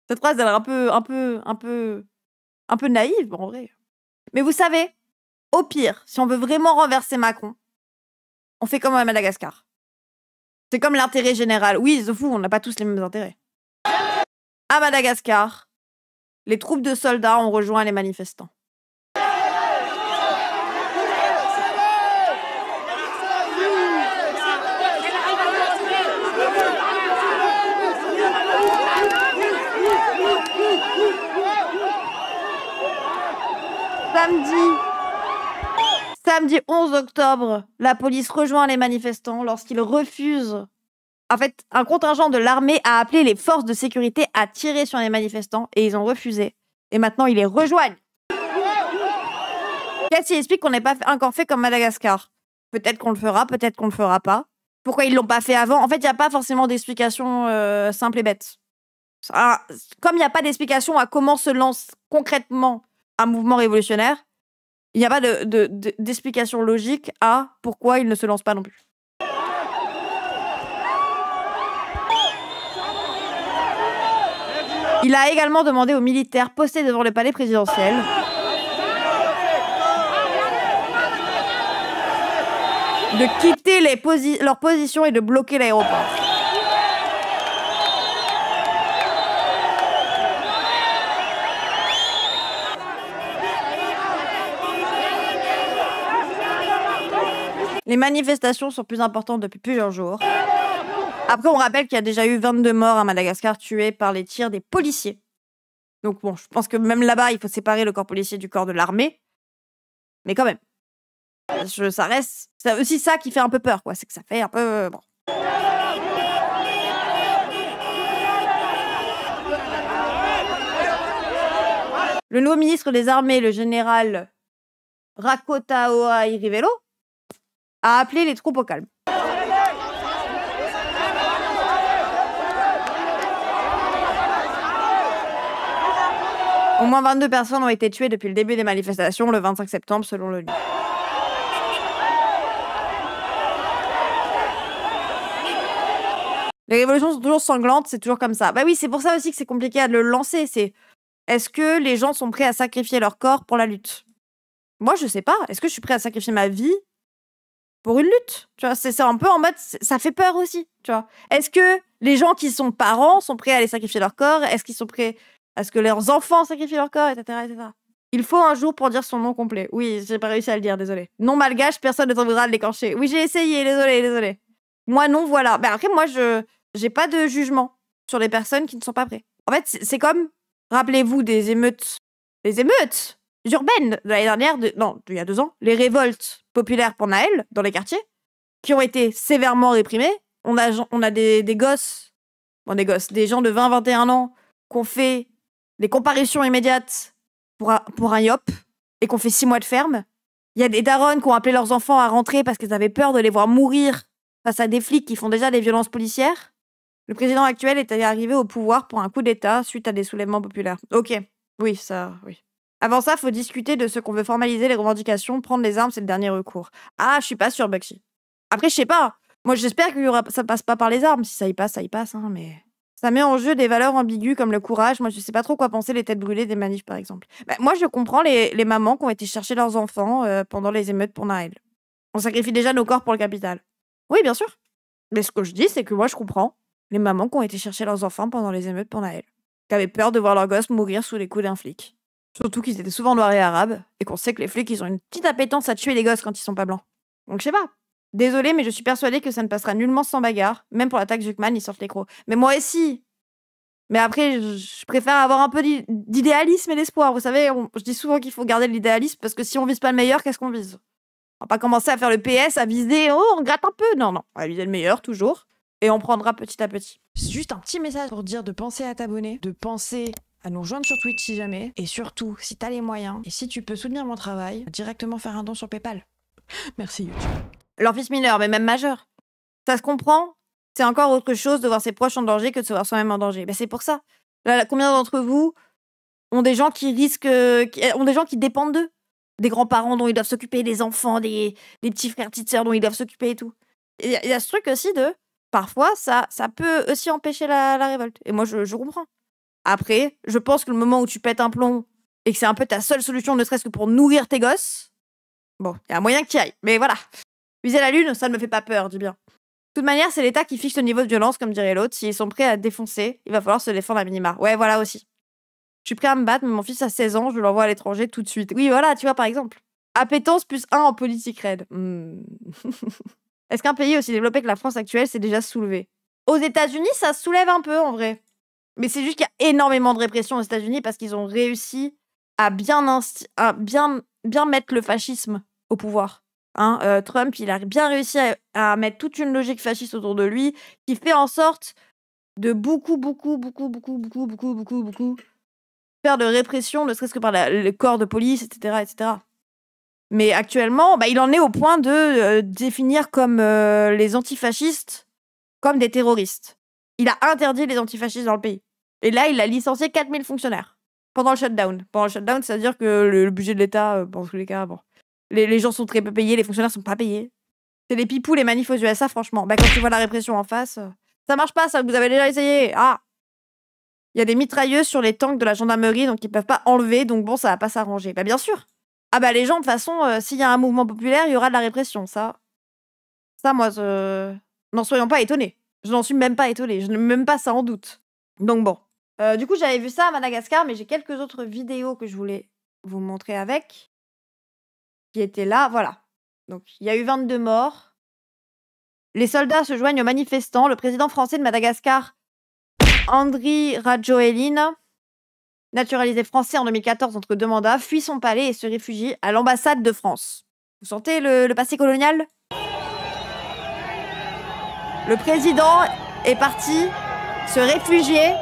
Cette phrase, elle est un peu naïve, en vrai. Mais vous savez, au pire, si on veut vraiment renverser Macron, on fait comme à Madagascar. C'est comme l'intérêt général. Oui, c'est fou, on n'a pas tous les mêmes intérêts. À Madagascar, les troupes de soldats ont rejoint les manifestants. Samedi 11 octobre, la police rejoint les manifestants lorsqu'ils refusent. En fait, un contingent de l'armée a appelé les forces de sécurité à tirer sur les manifestants et ils ont refusé. Et maintenant, ils les rejoignent. Cassie explique qu'on n'est pas encore fait comme Madagascar. Peut-être qu'on le fera, peut-être qu'on le fera pas. Pourquoi ils l'ont pas fait avant? En fait, il n'y a pas forcément d'explication simple et bête. Comme il n'y a pas d'explication à comment se lance concrètement un mouvement révolutionnaire, il n'y a pas d'explication logique à pourquoi il ne se lance pas non plus. Il a également demandé aux militaires postés devant le palais présidentiel de quitter leur position et de bloquer l'aéroport. Les manifestations sont plus importantes depuis plusieurs jours. Après, on rappelle qu'il y a déjà eu 22 morts à Madagascar tués par les tirs des policiers. Donc bon, je pense que même là-bas, il faut séparer le corps policier du corps de l'armée. Mais quand même, ça reste... C'est aussi ça qui fait un peu peur, quoi. C'est que ça fait un peu... Bon. Le nouveau ministre des Armées, le général Rakotaoa Rivelo, a appelé les troupes au calme. Au moins 22 personnes ont été tuées depuis le début des manifestations le 25 septembre, selon l'ONU. Les révolutions sont toujours sanglantes, c'est toujours comme ça. Bah oui, c'est pour ça aussi que c'est compliqué de le lancer. C'est est-ce que les gens sont prêts à sacrifier leur corps pour la lutte? Moi, je sais pas. Est-ce que je suis prêt à sacrifier ma vie pour une lutte? Tu vois, c'est un peu en mode, ça fait peur aussi. Tu vois, est-ce que les gens qui sont parents sont prêts à aller sacrifier leur corps? Est-ce qu'ils sont prêts à ce que leurs enfants sacrifient leur corps, etc., etc. Il faut un jour pour dire son nom complet. Oui, j'ai pas réussi à le dire, désolé. Nom malgache, personne ne t'en voudra de l'écorcher. Oui, j'ai essayé, désolé. Moi, non, voilà. Bah après, moi, j'ai pas de jugement sur les personnes qui ne sont pas prêtes. En fait, c'est comme, rappelez-vous des émeutes. Les émeutes urbaines de l'année dernière, il y a 2 ans, les révoltes populaires pour Naël, dans les quartiers, qui ont été sévèrement réprimées. On a des gosses, des gens de 20-21 ans, qui ont fait des comparutions immédiates pour un IOP et qu'on fait 6 mois de ferme. Il y a des darons qui ont appelé leurs enfants à rentrer parce qu'ils avaient peur de les voir mourir face à des flics qui font déjà des violences policières. Le président actuel est arrivé au pouvoir pour un coup d'État suite à des soulèvements populaires. Ok, oui, ça, oui. Avant ça, il faut discuter de ce qu'on veut formaliser les revendications. Prendre les armes, c'est le dernier recours. Ah, je suis pas sûre, Bugsy. Après, je sais pas. Moi, j'espère que ça passe pas par les armes. Si ça y passe, hein, mais... Ça met en jeu des valeurs ambiguës comme le courage. Moi, je sais pas trop quoi penser les têtes brûlées des manifs, par exemple. Bah, moi, je comprends les mamans qui ont été chercher leurs enfants pendant les émeutes pour Naël. On sacrifie déjà nos corps pour le capital. Oui, bien sûr. Mais ce que je dis, c'est que moi, je comprends les mamans qui ont été chercher leurs enfants pendant les émeutes pour Naël. Qui avaient peur de voir leurs gosses mourir sous les coups d'un flic. Surtout qu'ils étaient souvent noirs et arabes. Et qu'on sait que les flics, ils ont une petite appétence à tuer les gosses quand ils sont pas blancs. Donc, je sais pas. Désolée, mais je suis persuadée que ça ne passera nullement sans bagarre. Même pour l'attaque Zuckman, ils sortent les crocs. Mais moi aussi. Mais après, je préfère avoir un peu d'idéalisme et d'espoir. Vous savez, je dis souvent qu'il faut garder l'idéalisme parce que si on vise pas le meilleur, qu'est-ce qu'on vise? On va pas commencer à faire le PS, à viser, on gratte un peu. Non, on va viser le meilleur, toujours. Et on prendra petit à petit. Juste un petit message pour dire de penser à t'abonner, de penser à nous rejoindre sur Twitch si jamais. Et surtout, si t'as les moyens, et si tu peux soutenir mon travail, directement faire un don sur PayPal. Merci YouTube. Leur fils mineur, mais même majeur. Ça se comprend. C'est encore autre chose de voir ses proches en danger que de se voir soi-même en danger. Ben c'est pour ça. Là, combien d'entre vous ont des gens qui ont des gens qui dépendent d'eux? Des grands-parents dont ils doivent s'occuper, des enfants, des petits frères, petites sœurs dont ils doivent s'occuper et tout. Il y a ce truc aussi de... Parfois, ça peut aussi empêcher la révolte. Et moi, je comprends. Après, je pense que le moment où tu pètes un plomb et que c'est un peu ta seule solution, ne serait-ce que pour nourrir tes gosses, bon, il y a un moyen que tu y ailles. Mais voilà. Viser la lune, ça ne me fait pas peur, dis bien. De toute manière, c'est l'État qui fixe le niveau de violence, comme dirait l'autre. S'ils sont prêts à défoncer, il va falloir se défendre à minima. Ouais, voilà aussi. Je suis prêt à me battre, mais mon fils a 16 ans, je l'envoie à l'étranger tout de suite. Oui, voilà, tu vois, par exemple. Appétence plus 1 en politique raide. Est-ce qu'un pays aussi développé que la France actuelle s'est déjà soulevé? Aux États-Unis, ça se soulève un peu, en vrai. Mais c'est juste qu'il y a énormément de répression aux États-Unis parce qu'ils ont réussi à bien mettre le fascisme au pouvoir. Hein, Trump, il a bien réussi à mettre toute une logique fasciste autour de lui qui fait en sorte de beaucoup faire de répression, ne serait-ce que par le corps de police, etc., etc. Mais actuellement, il en est au point de définir comme les antifascistes comme des terroristes. Il a interdit les antifascistes dans le pays. Et là, il a licencié 4000 fonctionnaires pendant le shutdown. Pendant le shutdown, c'est-à-dire que le budget de l'État, dans tous les cas, bon, les gens sont très peu payés, les fonctionnaires sont pas payés. C'est les pipous, les manifs aux USA, franchement. Quand tu vois la répression en face, ça marche pas, ça, vous avez déjà essayé. Ah! Il y a des mitrailleuses sur les tanks de la gendarmerie, donc ils peuvent pas enlever, donc bon, ça va pas s'arranger. Bien sûr! Les gens, de toute façon, s'il y a un mouvement populaire, il y aura de la répression, ça. Ça, moi, n'en soyons pas étonnés. Je n'en suis même pas étonnée, je ne mets même pas ça en doute. Donc bon. Du coup, j'avais vu ça à Madagascar, mais j'ai quelques autres vidéos que je voulais vous montrer avec. Qui étaient là, voilà. Donc, il y a eu 22 morts. Les soldats se joignent aux manifestants. Le président français de Madagascar, Andry Rajoelina, naturalisé français en 2014 entre 2 mandats, fuit son palais et se réfugie à l'ambassade de France. Vous sentez le passé colonial? Le président est parti se réfugier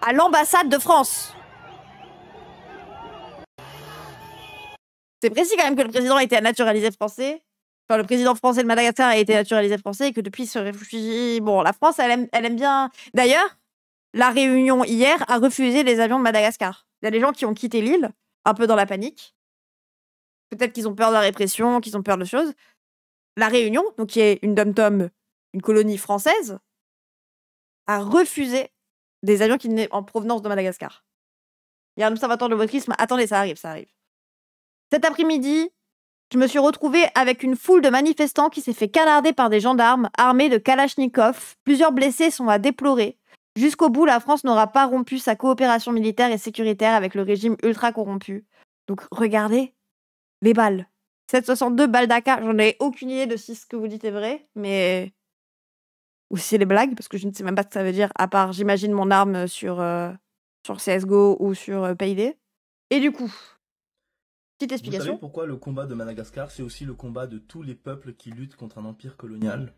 à l'ambassade de France. C'est précis quand même que le président a été naturalisé français. Enfin, le président français de Madagascar a été naturalisé français et que depuis il se réfugie. Bon, la France, elle aime bien. D'ailleurs, la Réunion hier a refusé les avions de Madagascar. Il y a des gens qui ont quitté l'île, un peu dans la panique. Peut-être qu'ils ont peur de la répression, qu'ils ont peur de choses. La Réunion, donc qui est une dom-tom, une colonie française, a refusé des avions qui venaient en provenance de Madagascar. Il y a un observatoire de wokisme. Attendez, ça arrive. Cet après-midi, je me suis retrouvée avec une foule de manifestants qui s'est fait canarder par des gendarmes armés de Kalachnikov. Plusieurs blessés sont à déplorer. Jusqu'au bout, la France n'aura pas rompu sa coopération militaire et sécuritaire avec le régime ultra corrompu. Donc regardez les balles. 7,62 balles d'AK. J'en ai aucune idée de si ce que vous dites est vrai, mais... Ou si c'est des blagues, parce que je ne sais même pas ce que ça veut dire, à part, j'imagine, mon arme sur CSGO ou sur PayD. Et du coup... Petite explication. Vous savez pourquoi le combat de Madagascar, c'est aussi le combat de tous les peuples qui luttent contre un empire colonial?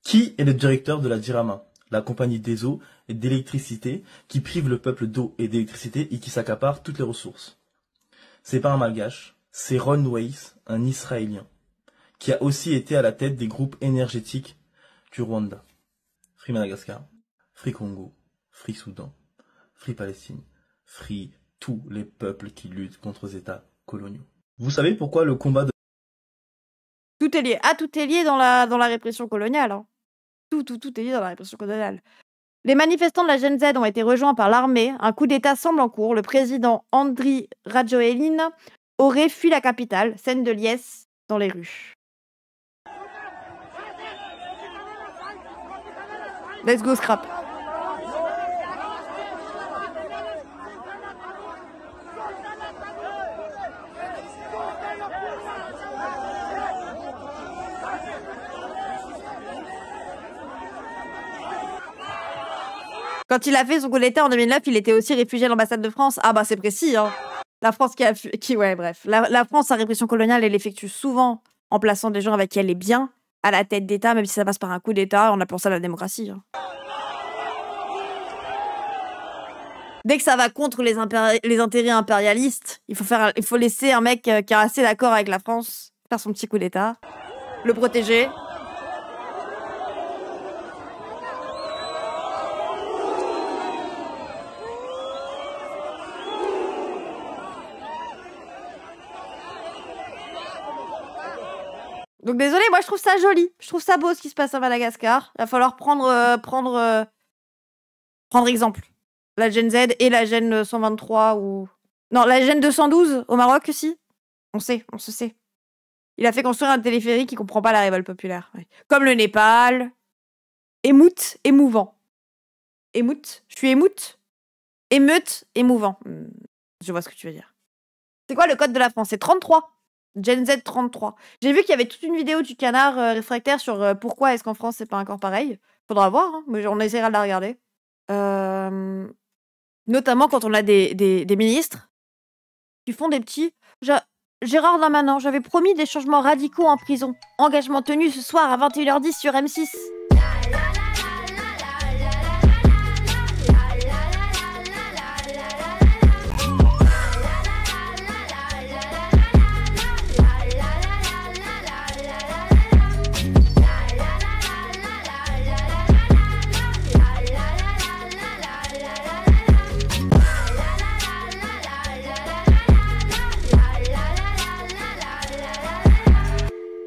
Qui est le directeur de la DIRAMA, la compagnie des eaux et d'électricité, qui prive le peuple d'eau et d'électricité et qui s'accapare toutes les ressources? C'est pas un malgache, c'est Ron Weiss, un Israélien, qui a aussi été à la tête des groupes énergétiques du Rwanda. Free Madagascar, Free Congo, Free Soudan, Free Palestine, Free tous les peuples qui luttent contre les États coloniaux. Vous savez pourquoi le combat de... Tout est lié. Ah, tout est lié dans la répression coloniale. Hein. Tout est lié dans la répression coloniale. Les manifestants de la Gen Z ont été rejoints par l'armée. Un coup d'État semble en cours. Le président Andry Rajoelina aurait fui la capitale, scène de liesse dans les rues. Let's go scrap. Quand il a fait son coup d'État en 2009, il était aussi réfugié à l'ambassade de France. Ah c'est précis, hein. La France ouais, bref. La France, sa répression coloniale, elle effectue souvent en plaçant des gens avec qui elle est bien à la tête d'État, même si ça passe par un coup d'État, en appelant ça la démocratie. Hein. Dès que ça va contre les intérêts impérialistes, il faut laisser un mec qui est assez d'accord avec la France faire son petit coup d'État, le protéger. Donc désolé, moi je trouve ça joli. Je trouve ça beau ce qui se passe à Madagascar. Il va falloir prendre exemple. La Gen Z et la Gen 123 ou... Non, la Gen 212 au Maroc aussi. On se sait. Il a fait construire un téléphérique qui comprend pas la révolte populaire. Ouais. Comme le Népal. Émoute, émouvant. Émoute, je suis émoute. Émeute, émouvant. Je vois ce que tu veux dire. C'est quoi le code de la France? C'est 33. Gen Z 33. J'ai vu qu'il y avait toute une vidéo du canard réfractaire sur pourquoi est-ce qu'en France c'est pas encore pareil. Faudra voir, hein, mais on essaiera de la regarder. Notamment quand on a des ministres qui font des petits... Gérard Darmanin, j'avais promis des changements radicaux en prison. Engagement tenu ce soir à 21h10 sur M6.